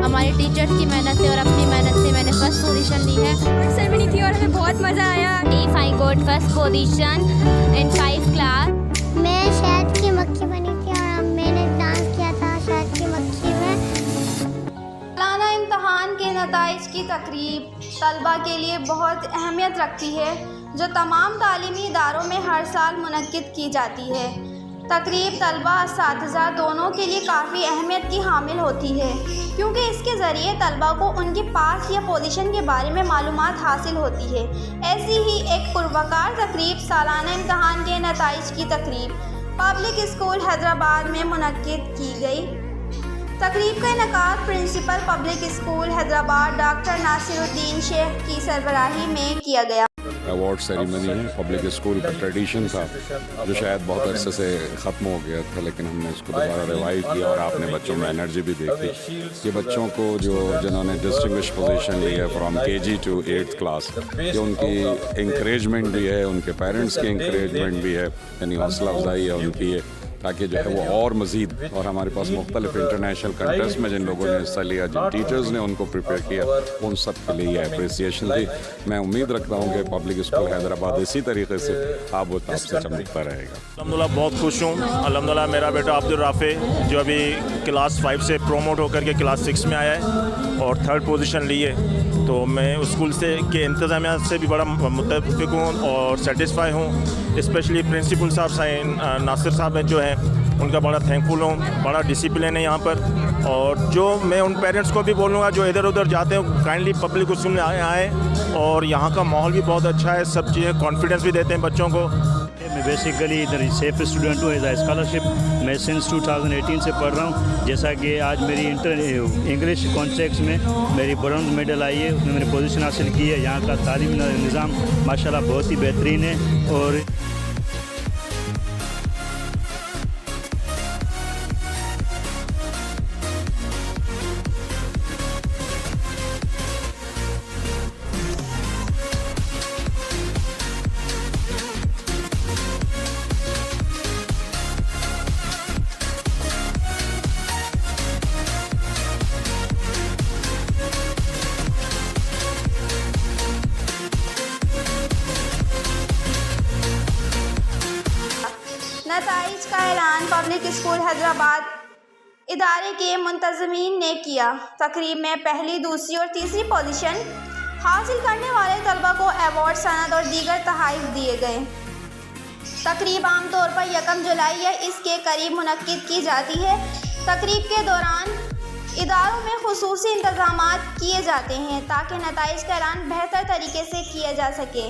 ہمارے ٹیچرز کی محنت سے اور اپنی محنت سے میں نے فرسٹ پوزیشن لی ہے. سرمنی تھی اور ہمیں بہت مزہ آیا. If I got first position in 5 class. میں شہد کی مکھی بنی تھی اور میں نے ڈانس کیا تھا شہد کی مکھی میں. سالانہ امتحان کے نتائج کی تقریب طلباء کے لیے بہت اہمیت رکھتی ہے، جو تمام تعلیمی اداروں میں ہر سال منعقد کی جاتی ہے. تقریب طلباء اساتذہ دونوں کے لیے کافی اہمیت کی حامل ہوتی ہے، کیونکہ اس کے ذریعے طلباء کو ان کے پاس یا پوزیشن کے بارے میں معلومات حاصل ہوتی ہے. ایسی ہی ایک پروقار تقریب سالانہ امتحان کے نتائج کی تقریب پبلک اسکول حیدرآباد میں منعقد کی گئی. تقریب کا انعقاد principal public school Hyderabad doctor Nasir Uddin Sheikh کی سربراہی میں کیا گیا. ایوارڈ سیریمنی ہے. پبلک اسکول کا ٹریڈیشن تھا جو شاید بہت عرصے سے ختم ہو گیا تھا، لیکن ہم نے اس کو دوبارہ ریوائیو کیا اور آپ نے بچوں میں انرجی بھی دیکھی. یہ بچوں کو جنہوں نے ڈسٹنگوش پوزیشن لی ہے from KG to 8th class, یہ ان کی انکریجمنٹ بھی ہے، ان کے پیرنٹس کی انکریجمنٹ بھی ہے، یعنی حوصلہ افزائی ہے ان کی، تاکہ جو ہے وہ اور مزید. اور ہمارے پاس مختلف انٹرنیشنل کنٹیسٹ میں جن لوگوں نے حصہ لیا، جن ٹیچرز نے ان کو پریپیئر کیا، ان سب کے لیے یہ اپریسیشن تھی. میں امید رکھتا ہوں کہ پبلک اسکول حیدرآباد اسی طریقے سے آب و تاب سے چمکتا رہے گا. الحمدللہ بہت خوش ہوں. الحمدللہ میرا بیٹا عبدالرافع جو ابھی کلاس 5 سے پروموٹ ہو کر کے کلاس 6 میں آیا ہے اور 3rd پوزیشن لی ہے، تو میں اسکول سے کے انتظامیہ سے بھی بڑا متفق ہوں اور سیٹسفائی ہوں. اسپیشلی پرنسپل صاحب ناصر صاحب جو ہیں ان کا بڑا تھینکفل ہوں. بڑا ڈسپلن ہے یہاں پر، اور جو میں ان پیرنٹس کو بھی بولوں گا جو ادھر ادھر جاتے ہیں کائنڈلی پبلک اسکول میں آئیں. اور یہاں کا ماحول بھی بہت اچھا ہے، سب چیزیں کانفیڈنس بھی دیتے ہیں بچوں کو. میں بیسیکلی ادھر سیف اسٹوڈنٹ ہوں. ایز اے اسکالرشپ میں سنس 2018 سے پڑھ رہا ہوں. جیسا کہ آج میری انگلش کانٹیکس میں میری برونز میڈل آئی ہے، اس میں میں نے پوزیشن حاصل کی ہے. یہاں کا تعلیمی نظام ماشاءاللہ بہت ہی بہترین ہے. اور نتائج کا اعلان پبلک اسکول حیدرآباد ادارے کے منتظمین نے کیا. تقریب میں پہلی، دوسری اور تیسری پوزیشن حاصل کرنے والے طلباء کو ایوارڈ، سند اور دیگر تحائف دیے گئے. تقریب عام طور پر 1 جولائی یا اس کے قریب منعقد کی جاتی ہے. تقریب کے دوران اداروں میں خصوصی انتظامات کیے جاتے ہیں تاکہ نتائج کا اعلان بہتر طریقے سے کیا جا سکے.